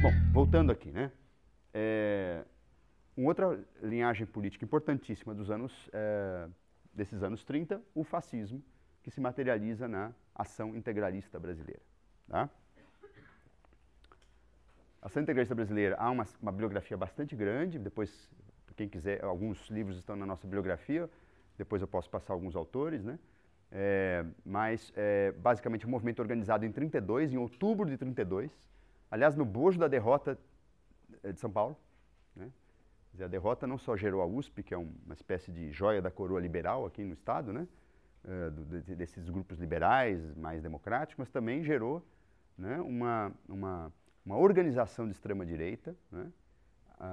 Bom, voltando aqui, né? Uma outra linhagem política importantíssima desses anos 30, o fascismo, que se materializa na ação integralista brasileira. Tá? A ação integralista brasileira há uma bibliografia bastante grande, depois, quem quiser, alguns livros estão na nossa bibliografia, depois eu posso passar alguns autores, né? Basicamente, um movimento organizado em 32, em outubro de 32, aliás, no bojo da derrota de São Paulo, né? Quer dizer, a derrota não só gerou a USP, que é uma espécie de joia da coroa liberal aqui no Estado, né? Desses grupos liberais mais democráticos, mas também gerou, né, uma organização de extrema-direita, né?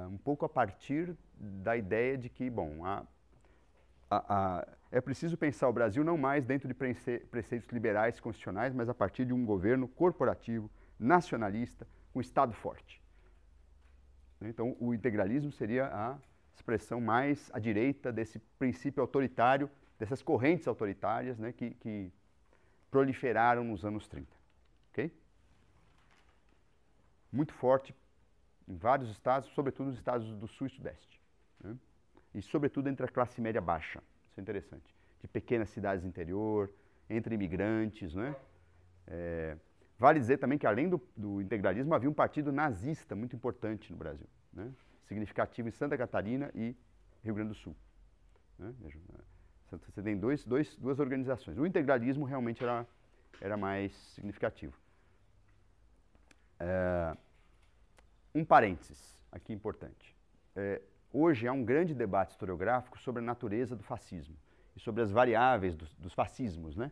Um pouco a partir da ideia de que, bom, é preciso pensar o Brasil não mais dentro de preceitos liberais constitucionais, mas a partir de um governo corporativo, nacionalista, com Estado forte. Então, o integralismo seria a expressão mais à direita desse princípio autoritário, dessas correntes autoritárias, né, que proliferaram nos anos 30. Okay? Muito forte em vários estados, sobretudo nos estados do Sul e Sudeste. Né? E, sobretudo, entre a classe média baixa. Isso é interessante. De pequenas cidades do interior, entre imigrantes, né? Vale dizer também que, além do integralismo, havia um partido nazista muito importante no Brasil, né? Significativo em Santa Catarina e Rio Grande do Sul. Né? Você tem duas organizações. O integralismo realmente era mais significativo. Um parênteses aqui importante. Hoje há um grande debate historiográfico sobre a natureza do fascismo e sobre as variáveis dos fascismos, né?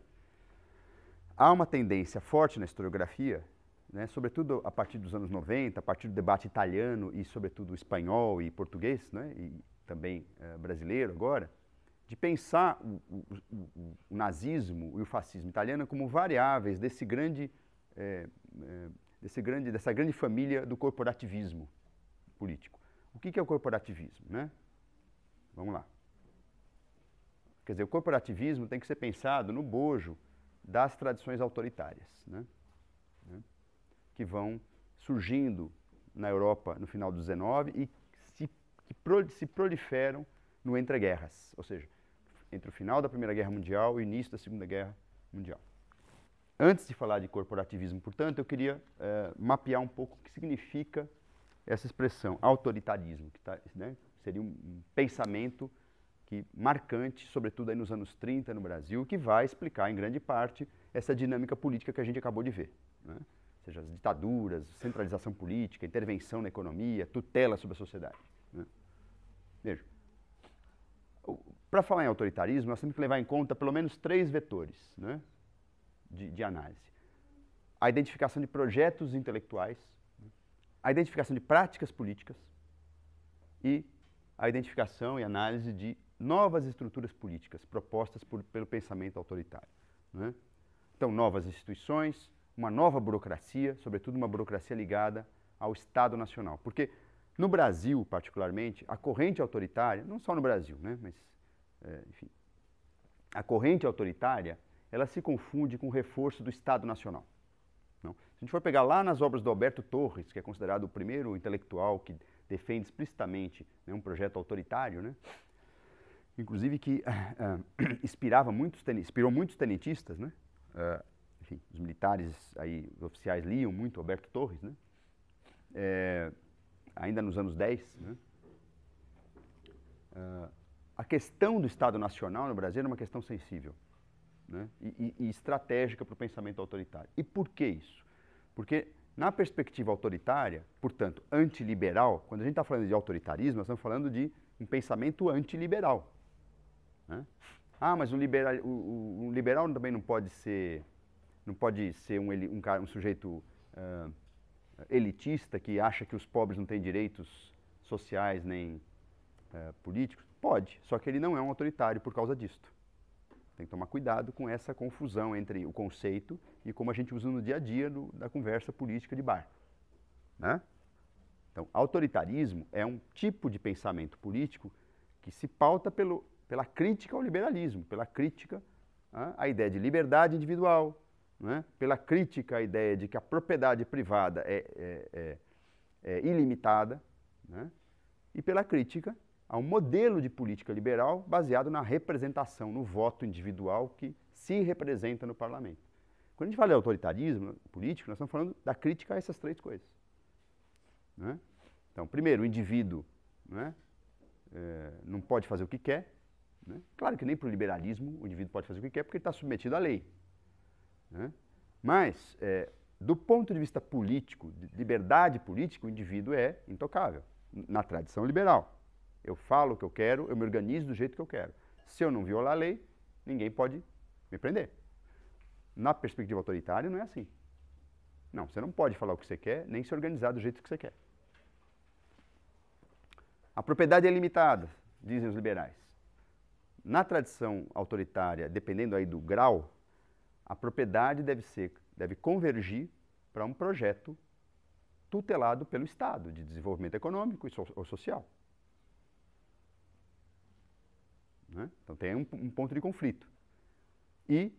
Há uma tendência forte na historiografia, né, sobretudo a partir dos anos 90, a partir do debate italiano e, sobretudo, espanhol e português, né, e também brasileiro agora, de pensar o nazismo e o fascismo italiano como variáveis dessa grande família do corporativismo político. O que é o corporativismo, né? Vamos lá. Quer dizer, o corporativismo tem que ser pensado no bojo das tradições autoritárias, né? Que vão surgindo na Europa no final do XIX e se proliferam no entreguerras, ou seja, entre o final da Primeira Guerra Mundial e o início da Segunda Guerra Mundial. Antes de falar de corporativismo, portanto, eu queria mapear um pouco o que significa essa expressão, autoritarismo, que né, seria um pensamento marcante, sobretudo aí nos anos 30 no Brasil, que vai explicar, em grande parte, essa dinâmica política que a gente acabou de ver. Né? Ou seja, as ditaduras, centralização política, intervenção na economia, tutela sobre a sociedade. Né? Veja, para falar em autoritarismo, nós temos que levar em conta pelo menos 3 vetores, né, de análise. A identificação de projetos intelectuais, a identificação de práticas políticas e a identificação e análise de novas estruturas políticas propostas pelo pensamento autoritário. Né? Então, novas instituições, uma nova burocracia, sobretudo uma burocracia ligada ao Estado Nacional. Porque no Brasil, particularmente, a corrente autoritária, não só no Brasil, né, mas, enfim, a corrente autoritária, ela se confunde com o reforço do Estado Nacional. Não? Se a gente for pegar lá nas obras do Alberto Torres, que é considerado o primeiro intelectual que defende explicitamente, né, um projeto autoritário, né? Inclusive que inspirou muitos tenentistas, né? Enfim, os militares, aí, os oficiais liam muito Alberto Torres, né? Ainda nos anos 10. Né? A questão do Estado Nacional no Brasil é uma questão sensível, né? E estratégica para o pensamento autoritário. E por que isso? Porque na perspectiva autoritária, portanto, antiliberal, quando a gente está falando de autoritarismo, nós estamos falando de um pensamento antiliberal. Né? Mas um liberal também não pode ser um sujeito elitista que acha que os pobres não têm direitos sociais nem políticos? Pode, só que ele não é um autoritário por causa disto. Tem que tomar cuidado com essa confusão entre o conceito e como a gente usa no dia a dia da conversa política de bar. Né? Então, autoritarismo é um tipo de pensamento político que se pauta pela crítica ao liberalismo, pela crítica à ideia de liberdade individual, né? Pela crítica à ideia de que a propriedade privada é ilimitada, né? E pela crítica a um modelo de política liberal baseado na representação, no voto individual que se representa no parlamento. Quando a gente fala de autoritarismo político, nós estamos falando da crítica a essas três coisas, né? Então, primeiro, o indivíduo, né, não pode fazer o que quer, né? Claro que nem para o liberalismo o indivíduo pode fazer o que quer porque ele está submetido à lei, né? Mas, do ponto de vista político, de liberdade política, o indivíduo é intocável, na tradição liberal. Eu falo o que eu quero, eu me organizo do jeito que eu quero. Se eu não violar a lei, ninguém pode me prender. Na perspectiva autoritária, não é assim. Não, você não pode falar o que você quer, nem se organizar do jeito que você quer. A propriedade é limitada, dizem os liberais. Na tradição autoritária, dependendo aí do grau, a propriedade deve convergir para um projeto tutelado pelo Estado, de desenvolvimento econômico ou social. Né? Então tem um ponto de conflito. E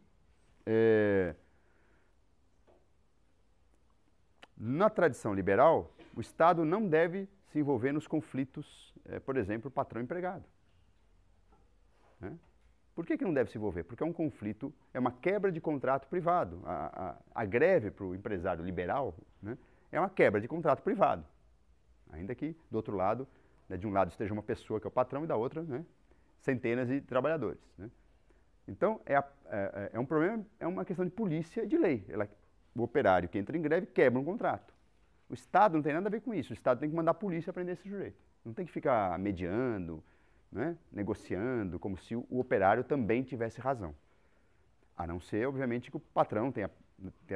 na tradição liberal, o Estado não deve se envolver nos conflitos, por exemplo, patrão-empregado. Né? Por que não deve se envolver? Porque é um conflito, é uma quebra de contrato privado. A greve para o empresário liberal, né, é uma quebra de contrato privado. Ainda que, do outro lado, né, de um lado esteja uma pessoa que é o patrão e da outra, né, centenas de trabalhadores. Né? Então, é um problema, é uma questão de polícia e de lei. O operário que entra em greve quebra um contrato. O Estado não tem nada a ver com isso. O Estado tem que mandar a polícia prender esse sujeito. Não tem que ficar mediando, né, negociando, como se o operário também tivesse razão. A não ser, obviamente, que o patrão tenha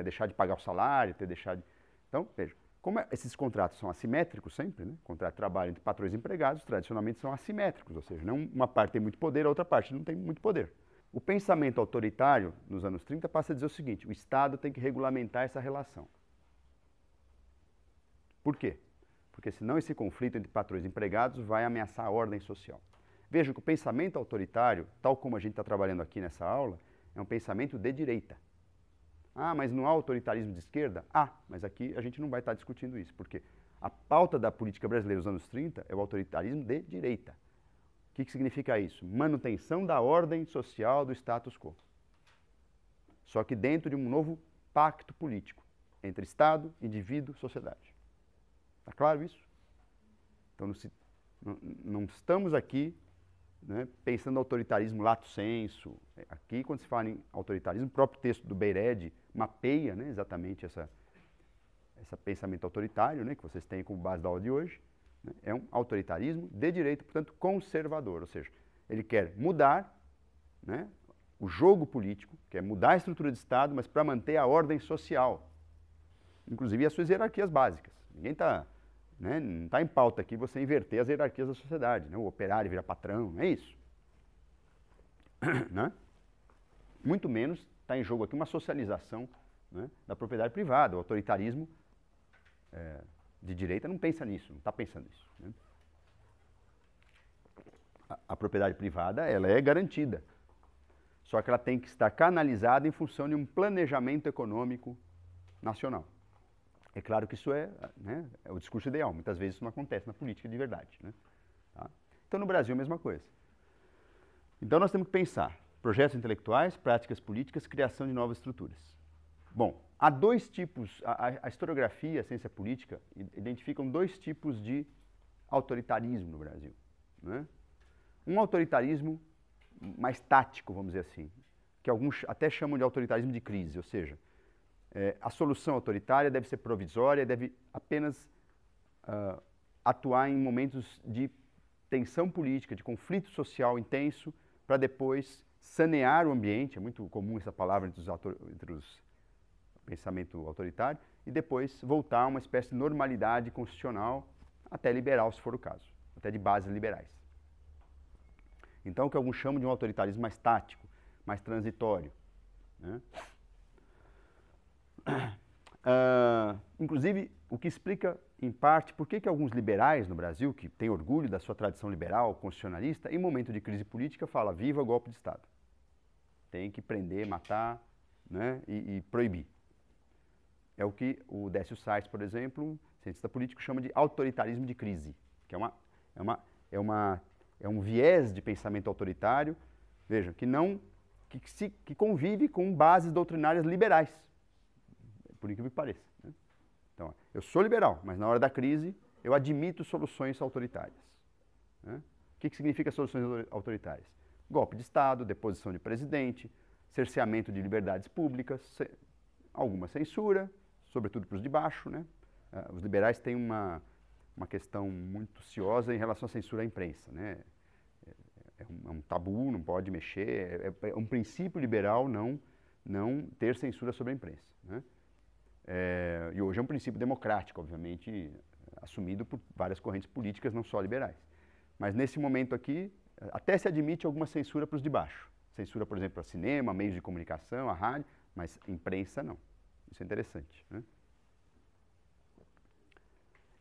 deixado de pagar o salário, tenha deixado de... Então, veja, como esses contratos são assimétricos sempre, né? Contrato de trabalho entre patrões e empregados, tradicionalmente são assimétricos, ou seja, não uma parte tem muito poder, a outra parte não tem muito poder. O pensamento autoritário, nos anos 30, passa a dizer o seguinte: o Estado tem que regulamentar essa relação. Por quê? Porque senão esse conflito entre patrões e empregados vai ameaçar a ordem social. Veja que o pensamento autoritário, tal como a gente está trabalhando aqui nessa aula, é um pensamento de direita. Ah, mas não há autoritarismo de esquerda? Mas aqui a gente não vai estar discutindo isso, porque a pauta da política brasileira nos anos 30 é o autoritarismo de direita. O que significa isso? Manutenção da ordem social do status quo. Só que dentro de um novo pacto político entre Estado, indivíduo e sociedade. Está claro isso? Então não estamos aqui, né, pensando no autoritarismo lato sensu. Aqui, quando se fala em autoritarismo, o próprio texto do Beired mapeia, né, exatamente esse pensamento autoritário, né, que vocês têm como base da aula de hoje. Né, é um autoritarismo de direita, portanto, conservador. Ou seja, ele quer mudar, né, o jogo político, quer mudar a estrutura de Estado, mas para manter a ordem social, inclusive as suas hierarquias básicas. Ninguém está... Né? Não está em pauta aqui você inverter as hierarquias da sociedade, né? O operário vira patrão, não é isso. Né? Muito menos está em jogo aqui uma socialização, né, da propriedade privada. O autoritarismo de direita não pensa nisso, não está pensando nisso. Né? A propriedade privada ela é garantida, só que ela tem que estar canalizada em função de um planejamento econômico nacional. É claro que isso né, é o discurso ideal. Muitas vezes isso não acontece na política de verdade. Né? Tá? Então, no Brasil, a mesma coisa. Então, nós temos que pensar projetos intelectuais, práticas políticas, criação de novas estruturas. Bom, há dois tipos, a historiografia, a ciência política, identificam dois tipos de autoritarismo no Brasil. Né? Um autoritarismo mais tático, vamos dizer assim, que alguns até chamam de autoritarismo de crise, ou seja, a solução autoritária deve ser provisória, deve apenas atuar em momentos de tensão política, de conflito social intenso, para depois sanear o ambiente, é muito comum essa palavra entre os pensamento autoritário, e depois voltar a uma espécie de normalidade constitucional, até liberal, se for o caso, até de bases liberais. Então, o que alguns chamam de um autoritarismo mais tático, mais transitório. Né? Inclusive, o que explica em parte, por que alguns liberais no Brasil, que têm orgulho da sua tradição liberal, constitucionalista, em momento de crise política, fala viva o golpe de Estado. Tem que prender, matar, né, e proibir. É o que o Décio Sais, por exemplo, cientista político, chama de autoritarismo de crise, que é um viés de pensamento autoritário, vejam, que convive com bases doutrinárias liberais, por incrível que pareça. Né? Então, eu sou liberal, mas na hora da crise eu admito soluções autoritárias. Né? O que significa soluções autoritárias? Golpe de Estado, deposição de presidente, cerceamento de liberdades públicas, alguma censura, sobretudo para os de baixo. Né? Os liberais têm uma questão muito ciosa em relação à censura à imprensa. Né? É um tabu, não pode mexer, é um princípio liberal não ter censura sobre a imprensa. Né? E hoje é um princípio democrático, obviamente, assumido por várias correntes políticas, não só liberais. Mas nesse momento aqui, até se admite alguma censura para os de baixo. Censura, por exemplo, a cinema, meios de comunicação, a rádio, mas imprensa não. Isso é interessante. Né?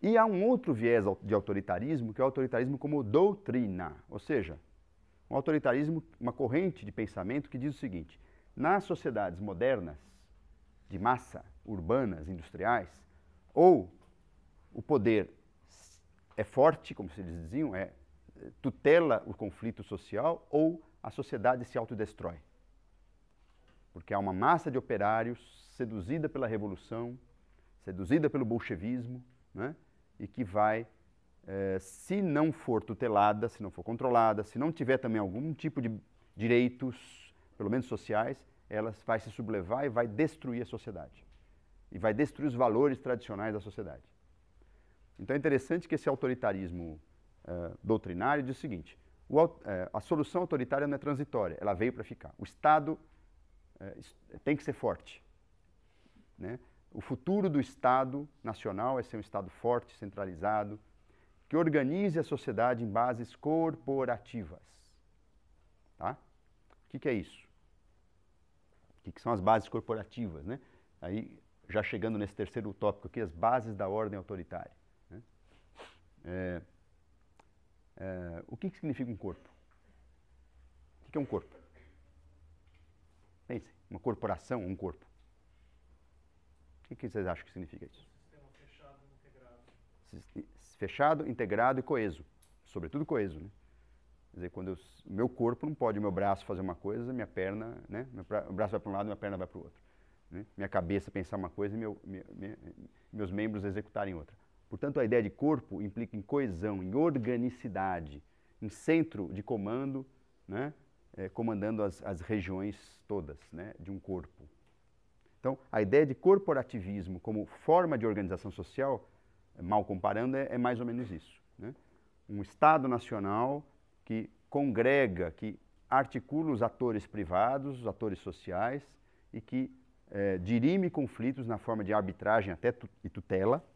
E há um outro viés de autoritarismo, que é o autoritarismo como doutrina, ou seja, um autoritarismo, uma corrente de pensamento que diz o seguinte: nas sociedades modernas, de massa, urbanas, industriais, ou o poder é forte, como eles diziam, tutela o conflito social, ou a sociedade se autodestrói. Porque há uma massa de operários seduzida pela revolução, seduzida pelo bolchevismo, né? E que vai, se não for tutelada, se não for controlada, se não tiver também algum tipo de direitos, pelo menos sociais, ela vai se sublevar e vai destruir a sociedade. E vai destruir os valores tradicionais da sociedade. Então é interessante que esse autoritarismo doutrinário diz o seguinte: a solução autoritária não é transitória, ela veio para ficar. O Estado tem que ser forte. Né? O futuro do Estado nacional é ser um Estado forte, centralizado, que organize a sociedade em bases corporativas. Tá? O que é isso? O que são as bases corporativas? Né? Aí, já chegando nesse terceiro tópico aqui, as bases da ordem autoritária. Né? O que significa um corpo? O que é um corpo? Pense, uma corporação, um corpo. O que vocês acham que significa isso? Sistema fechado e integrado. Fechado, integrado e coeso. Sobretudo coeso. Né? Quer dizer, quando o meu corpo não pode o meu braço fazer uma coisa, minha perna, né? Meu braço vai para um lado e minha perna vai para o outro. Né? Minha cabeça pensar uma coisa e meus membros executarem outra. Portanto, a ideia de corpo implica em coesão, em organicidade, em centro de comando, né? Comandando as regiões todas, né? De um corpo. Então, a ideia de corporativismo como forma de organização social, mal comparando, é mais ou menos isso. Né? Um Estado nacional que congrega, que articula os atores privados, os atores sociais, e que dirime conflitos na forma de arbitragem até e tutela,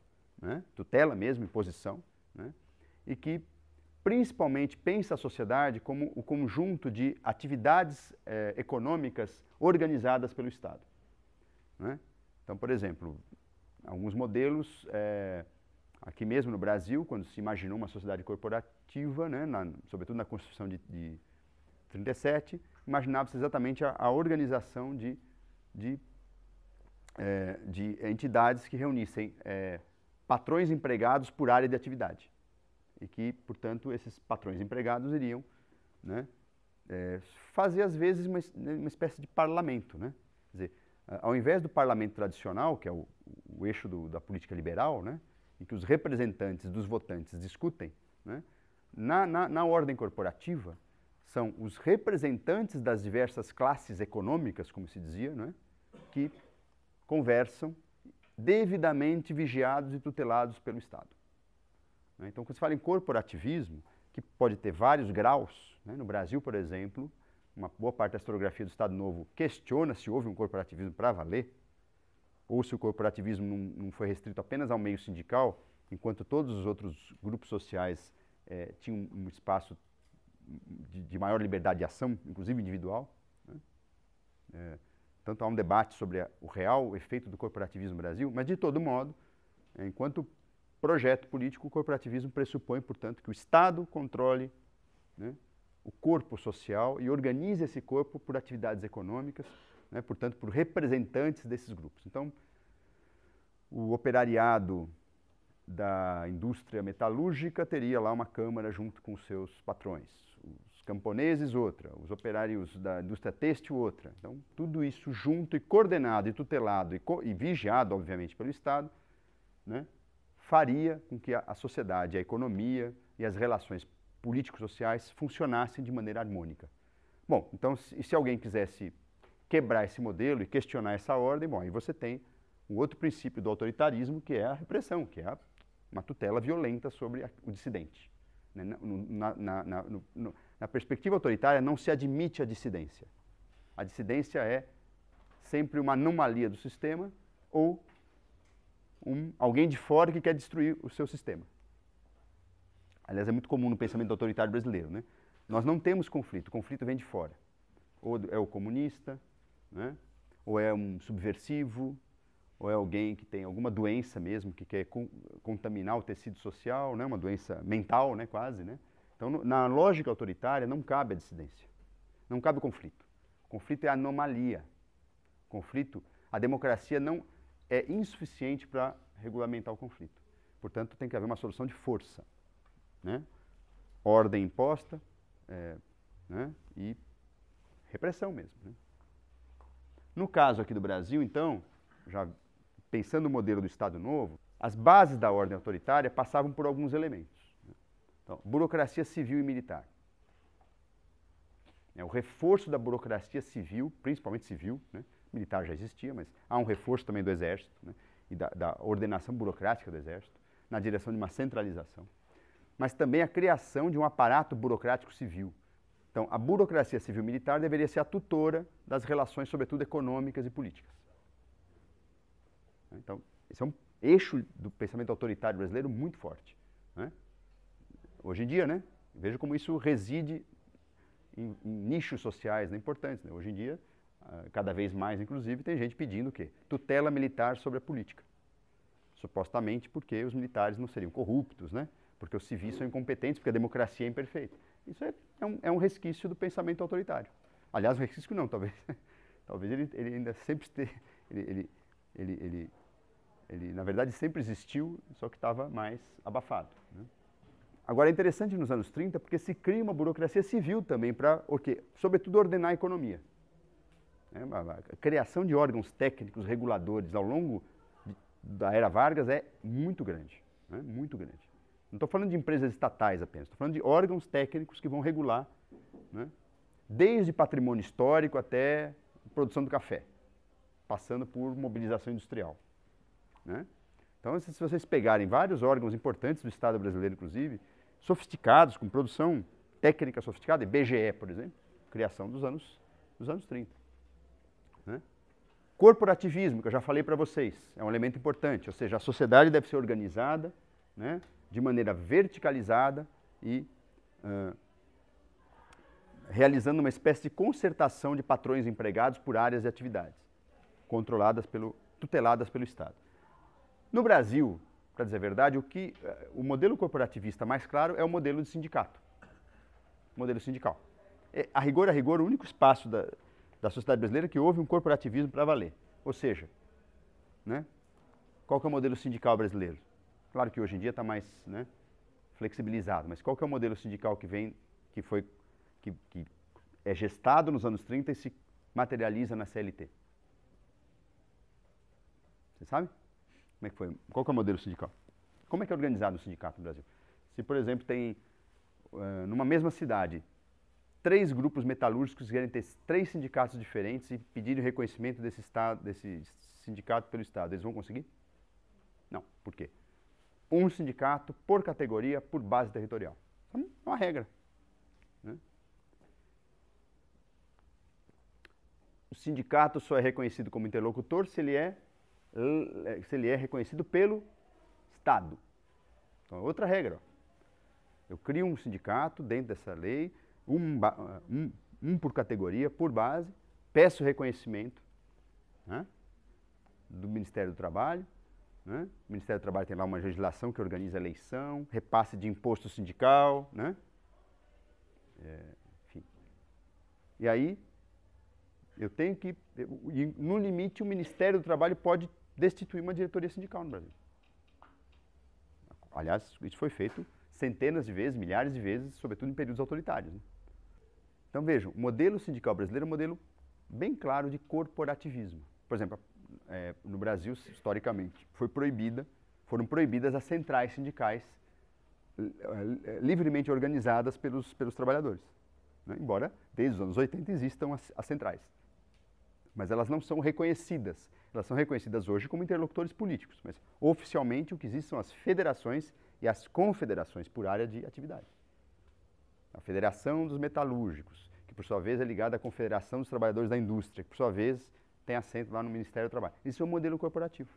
né? Tutela mesmo, imposição, né? E que principalmente pensa a sociedade como o conjunto de atividades econômicas organizadas pelo Estado. Né? Então, por exemplo, alguns modelos, aqui mesmo no Brasil, quando se imaginou uma sociedade corporativa, né, sobretudo na Constituição de 37, imaginava-se exatamente a organização de entidades que reunissem patrões empregados por área de atividade. E que, portanto, esses patrões empregados iriam, né, fazer, às vezes, uma espécie de parlamento. Né? Quer dizer, ao invés do parlamento tradicional, que é o eixo da política liberal, né, em que os representantes dos votantes discutem, né, na ordem corporativa, são os representantes das diversas classes econômicas, como se dizia, né, que conversam devidamente vigiados e tutelados pelo Estado. Né? Então, quando se fala em corporativismo, que pode ter vários graus, né, no Brasil, por exemplo, uma boa parte da historiografia do Estado Novo questiona se houve um corporativismo para valer, ou se o corporativismo não foi restrito apenas ao meio sindical, enquanto todos os outros grupos sociais tinham um espaço de maior liberdade de ação, inclusive individual. Né? Tanto há um debate sobre o real efeito do corporativismo no Brasil, mas, de todo modo, enquanto projeto político, o corporativismo pressupõe, portanto, que o Estado controle, né, o corpo social e organize esse corpo por atividades econômicas, né, portanto, por representantes desses grupos. Então, o operariado da indústria metalúrgica teria lá uma câmara junto com os seus patrões, os camponeses outra, os operários da indústria têxtil outra. Então, tudo isso junto e coordenado e tutelado e vigiado, obviamente, pelo Estado, né, faria com que a sociedade, a economia e as relações político-sociais funcionassem de maneira harmônica. Bom, então, se alguém quisesse quebrar esse modelo e questionar essa ordem, bom, aí você tem um outro princípio do autoritarismo, que é a repressão, que é uma tutela violenta sobre o dissidente. Na perspectiva autoritária, não se admite a dissidência. A dissidência é sempre uma anomalia do sistema ou alguém de fora que quer destruir o seu sistema. Aliás, é muito comum no pensamento autoritário brasileiro, né? Nós não temos conflito, o conflito vem de fora. Ou é o comunista, né? Ou é um subversivo, ou é alguém que tem alguma doença mesmo, que quer contaminar o tecido social, né? Uma doença mental, né? Quase, né? Então, na lógica autoritária, não cabe a dissidência, não cabe o conflito. O conflito é anomalia. O conflito, a democracia não é insuficiente para regulamentar o conflito. Portanto, tem que haver uma solução de força, né? Ordem imposta, né? E repressão mesmo, né? No caso aqui do Brasil, então, já pensando no modelo do Estado Novo, as bases da ordem autoritária passavam por alguns elementos. Então, burocracia civil e militar. O reforço da burocracia civil, principalmente civil, né? Militar já existia, mas há um reforço também do Exército, né? E da ordenação burocrática do Exército, na direção de uma centralização. Mas também a criação de um aparato burocrático civil. Então, a burocracia civil-militar deveria ser a tutora das relações, sobretudo econômicas e políticas. Então, esse é um eixo do pensamento autoritário brasileiro muito forte, né? Hoje em dia, né? Veja como isso reside em nichos sociais, né, importantes, né? Hoje em dia, cada vez mais, inclusive, tem gente pedindo o quê? Tutela militar sobre a política. Supostamente porque os militares não seriam corruptos, né? Porque os civis são incompetentes, porque a democracia é imperfeita. Isso é um resquício do pensamento autoritário. Aliás, um resquício não, talvez ele ainda sempre ele na verdade sempre existiu, só que estava mais abafado, né? Agora é interessante nos anos 30 porque se cria uma burocracia civil também para, o quê? Sobretudo ordenar a economia. A criação de órgãos técnicos reguladores ao longo da era Vargas é muito grande, né? Muito grande. Não estou falando de empresas estatais apenas, estou falando de órgãos técnicos que vão regular, né? Desde patrimônio histórico até produção do café, passando por mobilização industrial, né? Então, se vocês pegarem vários órgãos importantes do Estado brasileiro, inclusive, sofisticados, com produção técnica sofisticada, IBGE, por exemplo, criação dos anos 30. Né? Corporativismo, que eu já falei para vocês, é um elemento importante, ou seja, a sociedade deve ser organizada, né, de maneira verticalizada e realizando uma espécie de concertação de patrões empregados por áreas e atividades, tuteladas pelo Estado. No Brasil, para dizer a verdade, o modelo corporativista mais claro é o modelo de sindicato, modelo sindical. A rigor, o único espaço da sociedade brasileira que houve um corporativismo para valer. Ou seja, né, qual que é o modelo sindical brasileiro? Claro que hoje em dia está mais, né, flexibilizado, mas qual que é o modelo sindical que é gestado nos anos 30 e se materializa na CLT? Você sabe? Como é que foi? Qual que é o modelo sindical? Como é que é organizado o sindicato no Brasil? Se, por exemplo, tem, numa mesma cidade, 3 grupos metalúrgicos que querem ter 3 sindicatos diferentes e pedirem reconhecimento desse sindicato pelo Estado, eles vão conseguir? Não. Por quê? Um sindicato por categoria, por base territorial. Isso é uma regra, né? O sindicato só é reconhecido como interlocutor se ele é reconhecido pelo Estado. Então, outra regra. Eu crio um sindicato dentro dessa lei, um por categoria, por base, peço reconhecimento, né, do Ministério do Trabalho, né? O Ministério do Trabalho tem lá uma legislação que organiza a eleição, repasse de imposto sindical, né? Enfim. E aí, eu tenho que, no limite, o Ministério do Trabalho pode destituir uma diretoria sindical no Brasil. Aliás, isso foi feito centenas de vezes, milhares de vezes, sobretudo em períodos autoritários, né? Então vejam, o modelo sindical brasileiro é um modelo bem claro de corporativismo. Por exemplo, no Brasil, historicamente, foram proibidas as centrais sindicais livremente organizadas pelos trabalhadores, né? Embora desde os anos 80 existam as centrais. Mas elas não são reconhecidas. Elas são reconhecidas hoje como interlocutores políticos, mas oficialmente o que existe são as federações e as confederações por área de atividade. A Federação dos Metalúrgicos, que por sua vez é ligada à Confederação dos Trabalhadores da Indústria, que por sua vez tem assento lá no Ministério do Trabalho. Isso é um modelo corporativo.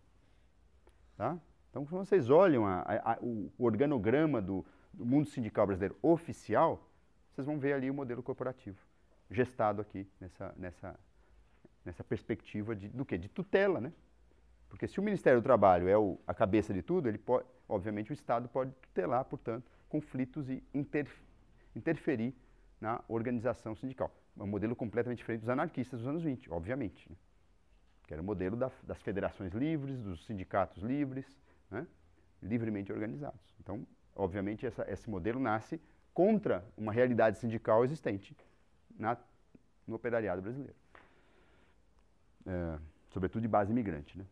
Tá? Então, quando vocês olham o organograma do mundo sindical brasileiro oficial, vocês vão ver ali o modelo corporativo, gestado aqui nessa perspectiva do quê? De tutela, né? Porque se o Ministério do Trabalho é a cabeça de tudo, obviamente o Estado pode tutelar, portanto, conflitos e interferir na organização sindical. É um modelo completamente diferente dos anarquistas dos anos 20, obviamente, né? Que era o modelo das federações livres, dos sindicatos livres, né? Livremente organizados. Então, obviamente, esse modelo nasce contra uma realidade sindical existente no operariado brasileiro. Sobretudo de base imigrante, né?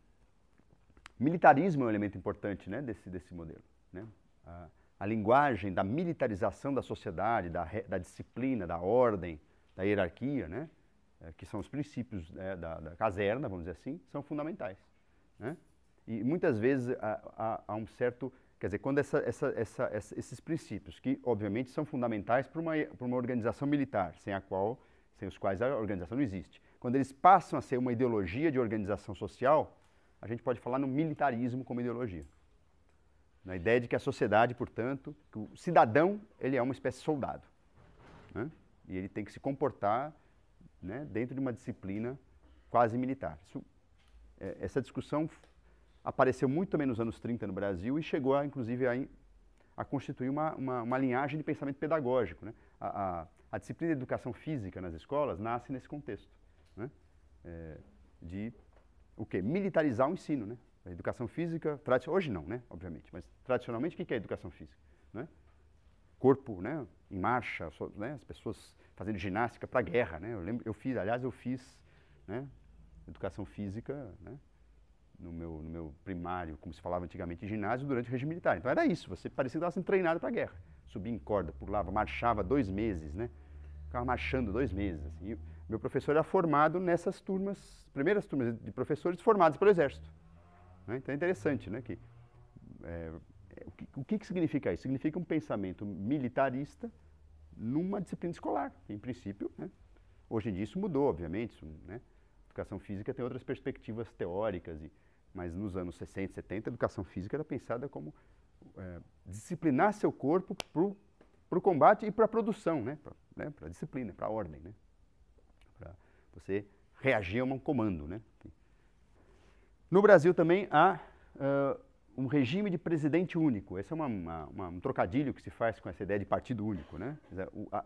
Militarismo é um elemento importante, né, desse modelo, né? A linguagem da militarização da sociedade, da disciplina, da ordem, da hierarquia, né, que são os princípios, né, da caserna, vamos dizer assim, são fundamentais, né? E muitas vezes há um certo, quer dizer, quando esses princípios, que obviamente são fundamentais para uma organização militar, sem os quais a organização não existe, quando eles passam a ser uma ideologia de organização social, a gente pode falar no militarismo como ideologia. Na ideia de que a sociedade, portanto, que o cidadão, ele é uma espécie de soldado, né? E ele tem que se comportar, né, dentro de uma disciplina quase militar. Essa discussão apareceu muito também nos anos 30 no Brasil e chegou, inclusive, a constituir uma linhagem de pensamento pedagógico, né? A disciplina de educação física nas escolas nasce nesse contexto, né? De o quê? Militarizar o ensino, né? A educação física, hoje não, né? Obviamente, mas tradicionalmente o que é educação física, né? Corpo, né, em marcha, né, as pessoas fazendo ginástica para a guerra, né? Eu fiz, né, educação física, né, no meu primário, como se falava antigamente, em ginásio, durante o regime militar. Então era isso, você parecia que estava sendo treinado para a guerra. Subia em corda, pulava, marchava 2 meses, né? Ficava marchando 2 meses. Assim. E meu professor era formado nessas primeiras turmas de professores formados pelo Exército, né? Então é interessante, né, que o que significa isso? Significa um pensamento militarista numa disciplina escolar, que, em princípio, né, hoje em dia isso mudou, obviamente, né? Educação física tem outras perspectivas teóricas, mas nos anos 60, 70, a educação física era pensada como disciplinar seu corpo para o combate e para a produção, né? Para a disciplina, para a ordem, né? Para você reagir a um comando, né? No Brasil também há um regime de presidente único. Esse é um trocadilho que se faz com essa ideia de partido único, né?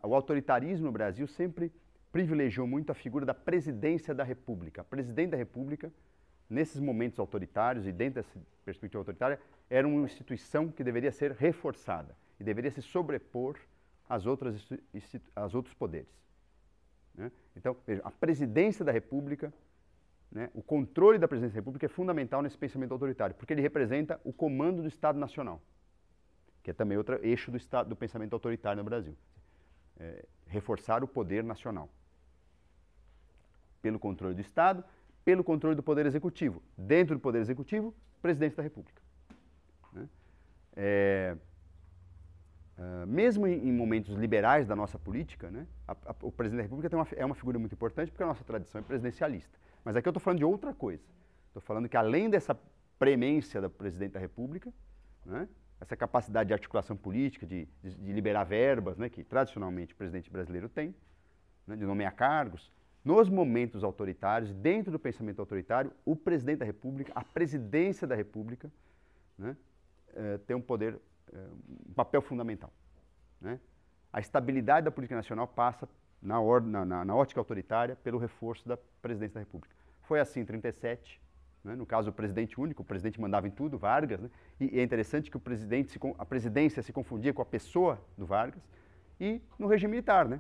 O autoritarismo no Brasil sempre privilegiou muito a figura da presidência da República. A presidente da República, nesses momentos autoritários e dentro dessa perspectiva autoritária, era uma instituição que deveria ser reforçada e deveria se sobrepor às outros poderes, né? Então, veja, a presidência da República, né, o controle da presidência da República é fundamental nesse pensamento autoritário, porque ele representa o comando do Estado Nacional, que é também outro eixo do pensamento autoritário no Brasil. Reforçar o poder nacional. Pelo controle do Estado, pelo controle do Poder Executivo. Dentro do Poder Executivo, Presidente da República, né? Mesmo em momentos liberais da nossa política, né, o Presidente da República é uma figura muito importante porque a nossa tradição é presidencialista. Mas aqui eu estou falando de outra coisa. Estou falando que além dessa premência do Presidente da República, né, essa capacidade de articulação política, de liberar verbas, né, que tradicionalmente o presidente brasileiro tem, né, de nomear cargos, nos momentos autoritários, dentro do pensamento autoritário, o presidente da República, a presidência da República, né, tem um poder, um papel fundamental. Né? A estabilidade da política nacional passa, na ótica autoritária, pelo reforço da presidência da República. Foi assim em 1937, né? No caso o presidente único, o presidente mandava em tudo, Vargas, né? E é interessante que a presidência se confundia com a pessoa do Vargas, e no regime militar, né?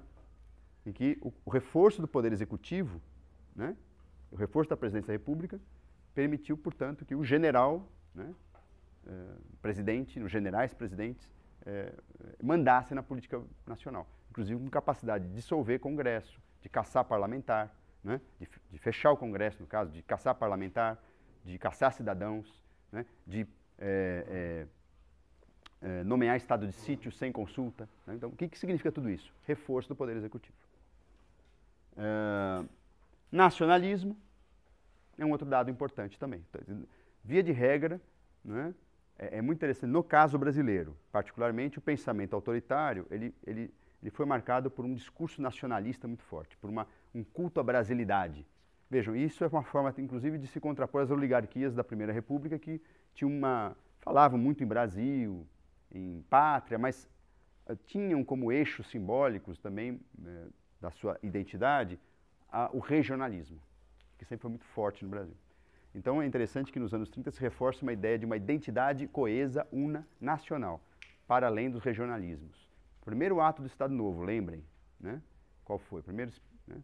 Em que o reforço do poder executivo, né? O reforço da presidência da República, permitiu, portanto, que o general, né? Presidente, os generais presidentes, mandassem na política nacional, inclusive com capacidade de dissolver Congresso, de caçar parlamentar, né? de fechar o Congresso, no caso, de caçar parlamentar, de caçar cidadãos, né? De nomear estado de sítio sem consulta. Né? Então, o que significa tudo isso? Reforço do poder executivo. Nacionalismo é um outro dado importante também. Via de regra, né? É muito interessante, no caso brasileiro, particularmente o pensamento autoritário, ele foi marcado por um discurso nacionalista muito forte, por um culto à brasilidade. Vejam, isso é uma forma, inclusive, de se contrapor às oligarquias da Primeira República, que falavam muito em Brasil, em pátria, mas tinham como eixos simbólicos também da sua identidade o regionalismo, que sempre foi muito forte no Brasil. Então é interessante que nos anos 30 se reforça uma ideia de uma identidade coesa, una, nacional, para além dos regionalismos. O primeiro ato do Estado Novo, lembrem, né? Qual foi? O primeiro, né?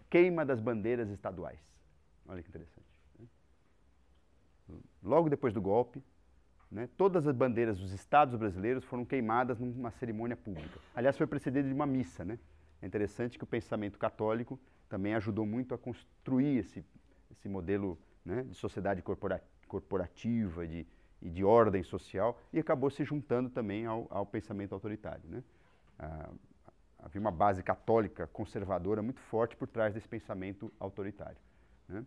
Queima das bandeiras estaduais. Olha que interessante. Né? Logo depois do golpe, né, todas as bandeiras dos estados brasileiros foram queimadas numa cerimônia pública. Aliás, foi precedido de uma missa. Né? É interessante que o pensamento católico também ajudou muito a construir esse modelo, né, de sociedade corporativa e de ordem social, e acabou se juntando também ao pensamento autoritário. Né? Havia uma base católica conservadora muito forte por trás desse pensamento autoritário. Né?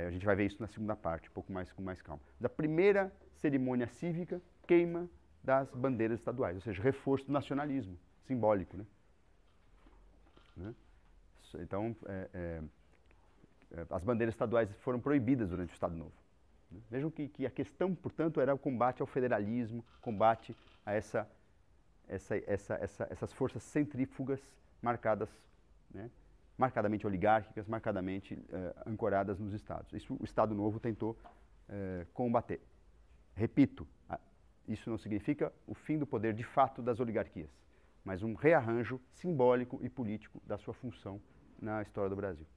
A gente vai ver isso na segunda parte, um pouco mais com mais calma. Da primeira cerimônia cívica, queima das bandeiras estaduais, ou seja, reforço do nacionalismo simbólico. Né? Então, as bandeiras estaduais foram proibidas durante o Estado Novo. Vejam que a questão, portanto, era o combate ao federalismo, combate a essas forças centrífugas marcadas, né, marcadamente oligárquicas, marcadamente ancoradas nos estados. Isso o Estado Novo tentou combater. Repito, isso não significa o fim do poder de fato das oligarquias, mas um rearranjo simbólico e político da sua função na história do Brasil.